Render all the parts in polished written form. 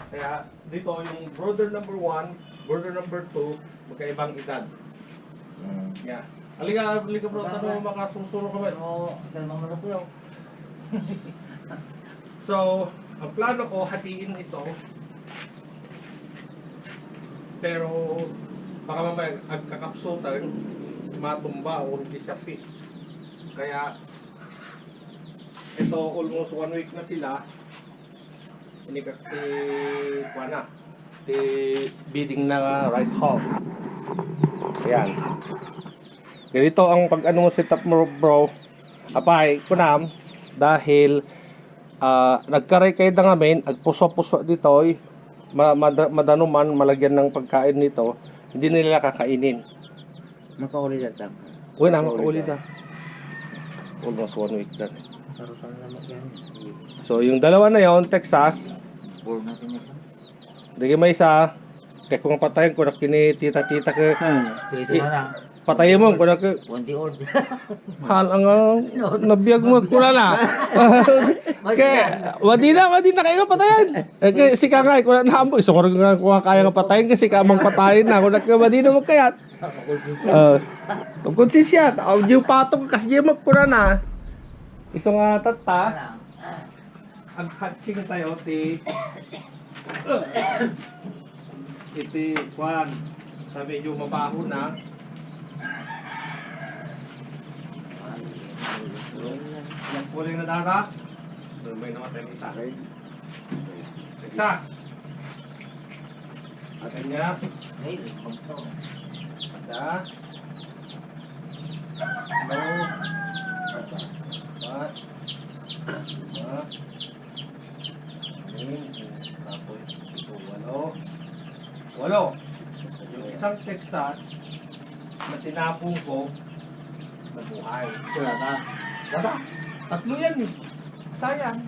Kaya dito yung brother number 1, brother number 2, magkaibang edad. Yeah. Halika bro, tanong mo makasusunod ka ba? Oo, dalawang manok yun. So, ang plano ko, hatiin ito. Pero, baka mamaya agkakapsutan, matumba o hindi siya fit. Kaya, ito almost 1 week na sila. Ini kuana, bidding na rice hull. Ayan. Ganito ang pag-ano mo setup mo bro. Apay, kunam, dahil nagkaray kayo na ngamin, agpuso-puso dito, madanuman, malagyan ng pagkain nito, hindi nila kakainin. Makauli na sa Uy, na, makauli na. Almost 1 week na. sarutan naman yan. So, yung dalawa na yon Texas, Board natin isa. dagi may isa, kaya kung patayin ko na kini tita-tita ke, Dito na lang. patayin mo, kung na ke, One old. mahal ang nabiyag mo ko na. Kaya, wadi na kayo nga patayin. Kaya si ka nga, kung na naambo, isa ko rin nga kung kaya nga patayin kasi ka mang patayin na, kung na wadi na mo kayat. Konsisya, yung patong kasi yung magpura na. Isa nga tata, ang hatching tayo, iti, kwan, sabi yung mabaho na. Kuling na data. May namatay ng isa. Texas. Atin niya. Isa. Hello. Pat. Lima. Anim. Tapos ito. 8. 8. Yung isang Texas na tinapong ko nabuhay. Wala ka. Wala. Tatlo yan eh. Sayang.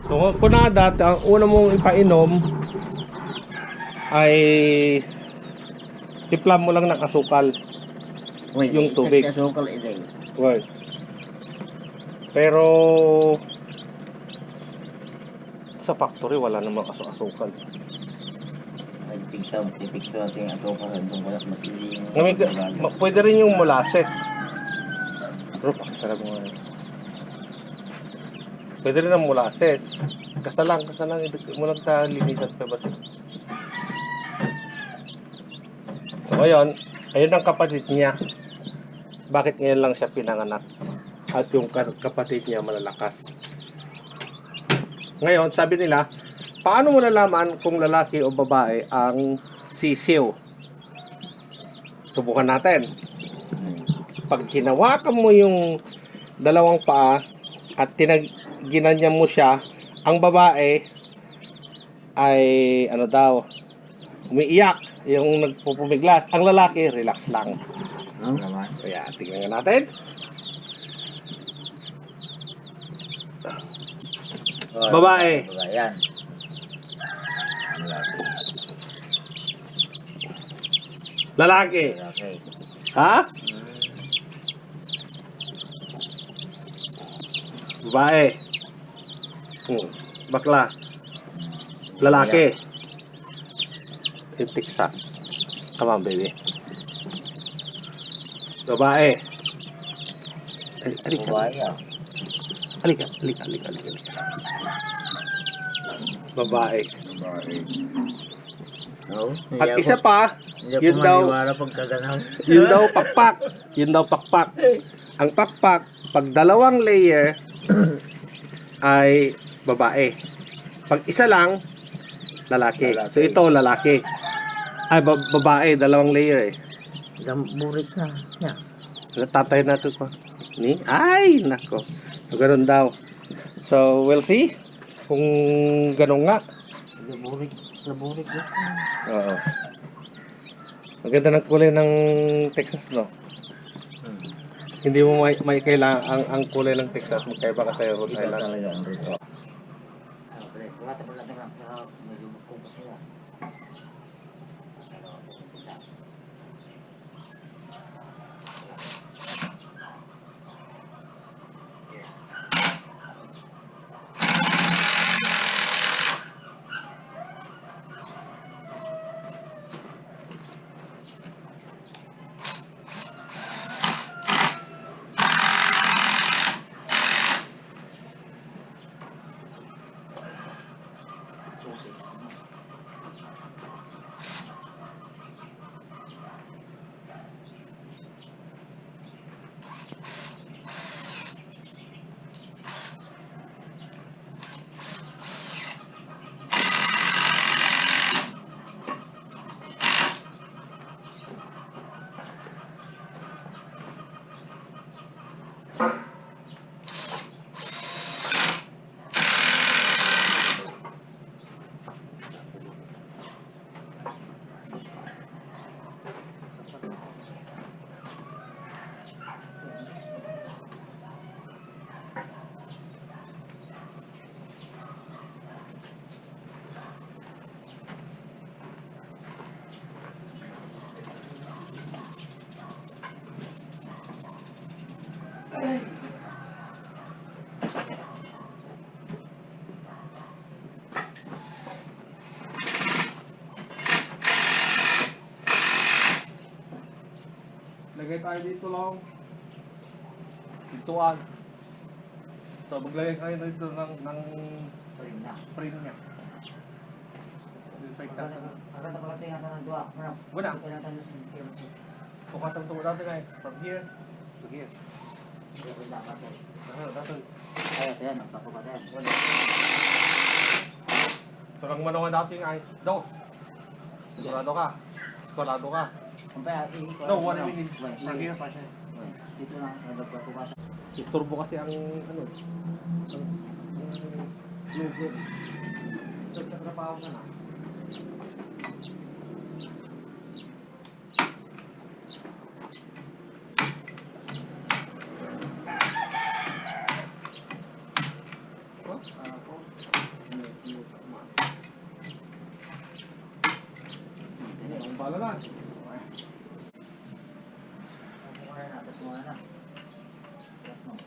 So, kunada, ang una mong ipainom ay tiplam mo lang ng asukal. Yung tubig. Kasukal ito. Right. Pero sa factory wala namang asukal. Picture natin ang asukal doon wala matili. Pwede rin yung molasses. Pero pakisarap mo nga. Pwede rin ang molasses. Kasta lang. Mo lang ta linisan pa ba siya. So ngayon, ayun ang kapatid niya. Bakit ngayon lang siya pinanganak? At yung kapatid niya malalakas. Ngayon, sabi nila, paano mo nalaman kung lalaki o babae ang sisiw? Subukan natin. Pag hinawakan mo yung dalawang paa at ginanyan mo siya, ang babae ay ano daw, umiiyak, yung nagpupumiglas. Ang lalaki, relax lang. Kaya tingnan nga natin. Babae. Yan. Lalaki. Okay. Ha? Babae. Bakla. Lalaki. Yung Texas. Come on, baby. Babae. Halika. Halika. Babae. At isa pa, yun daw pakpak. Ang pakpak, pag dalawang layer ay babae. Pag isa lang, lalaki. So ito lalaki. Ay babae, dalawang layer eh. Burik na. Yeah. Tatay natin ko. Ni? Ay, nako. So, ganun daw. So, we'll see. Kung ganun nga. Laburik na. Oo. Maganda ng kulay ng Texas, no? Hindi mo may kailangan ang kulay ng Texas magkaiba ka sa Rhode Ikaw Island. talaga ang rito. Wala tayo lang medyo kung sila. Lagay tayo dito lang. Ditoan. So, maglagay kayo dito ng Sorry na. spring niya. Disinfect Agad natin. na pala tingnan ka ng dua. Ano? Wala. Kailangan tayo ng Bukas ang tuwa natin ay from here to here. Dato. Ay, ito yan. Nagpapukat yan. Wala. So, ang manawan natin ay dos. Sigurado ka. Sigurado ka. No, 1 minute. From here, pa siya. Dito na. Nagpapukat. Istorbo kasi ang ano. Ang logo. So, nagtrabaho ka na. Ang balalan.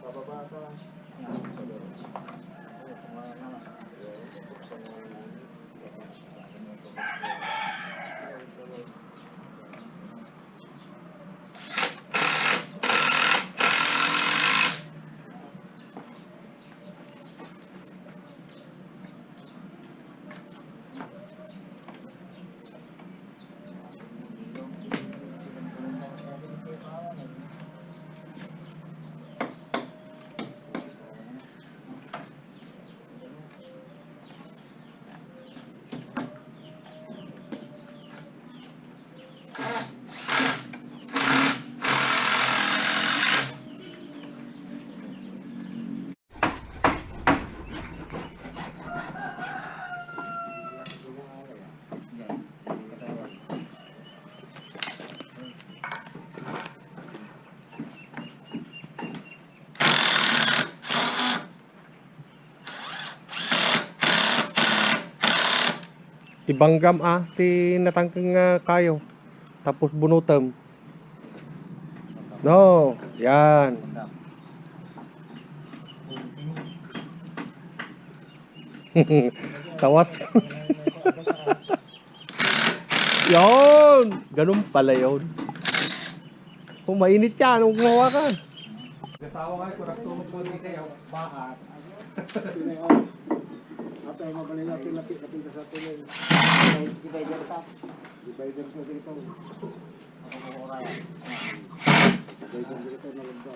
Pababa ka. Ibanggam ti natangkeng kayo. Tapos bunutem. No, yan. Tawas. Yon, ganun pala yun. Kung mainit yan, huwag gumawa ka. Kasawa kayo, kurang tulog ko dito kayo. Bakit? Atay mabalin natin lapit sa tuloy. Divider pa. Divider sa dito. Ako po kaya. Divider dito na lagda.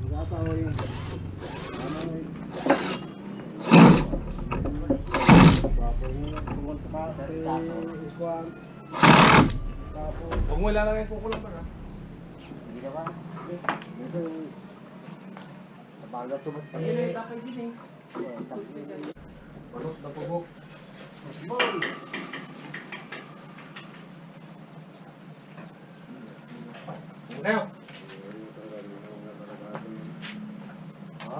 Nagatawa yung Huwag mo ilalagay yung kukulang pa na. Hindi na ba? Nabagat ko Ang yun tapay din eh. Balot na pubok. Ngayon.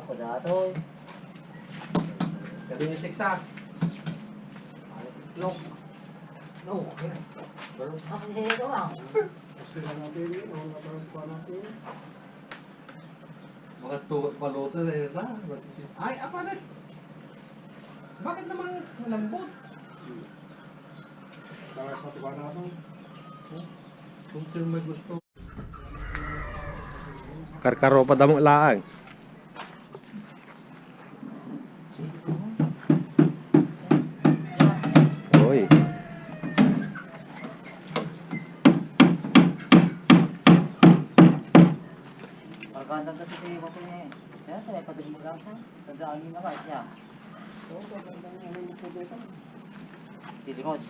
Padato. Sabi niyo tiksa. Look. No. Ako hindi ko lang. Gusto na natin yun, ang natarang pa natin. Mga tuwag paluto na yun lang. Ay, apa na? Bakit naman malambot? Tara sa tuwa natin. Kung sino may gusto. Karkaro pa damong laang. Oy. Pagkandang kasi kayo ko niya. Kaya tayo pagdating mo lang sa. Tandaan niyo naman siya. Oo, pagkandang niya yung ito dito. Tilimod.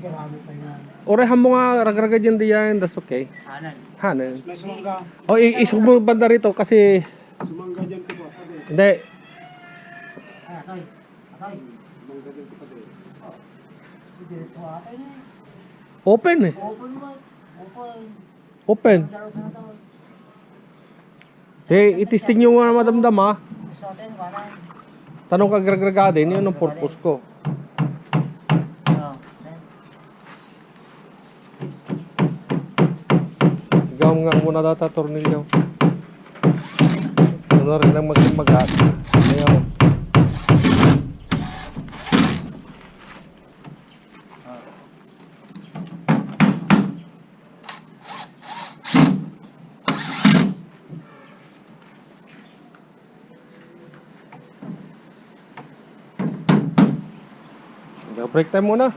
Karami pa yan. Orehan mo nga ragraga dyan diyan. That's okay. Hanan. Hanan. May sumangga. O, isubog banda rito kasi Sumangga dyan ko pa. Pwede. hindi. Ay, Atoy. Atoy. Sumangga dyan ko pa din. Diretso akin eh. Open eh. Open mo. Open. Open. Dalaw sa taos. itisting nyo nga madamdam ha. Gusto natin, kanan. Tanong ka gragragadin, yun ang purpose ko. Oo. Ikaw nga muna data, tornilyo. Ano rin lang magmagat. Ngayon. Break time muna.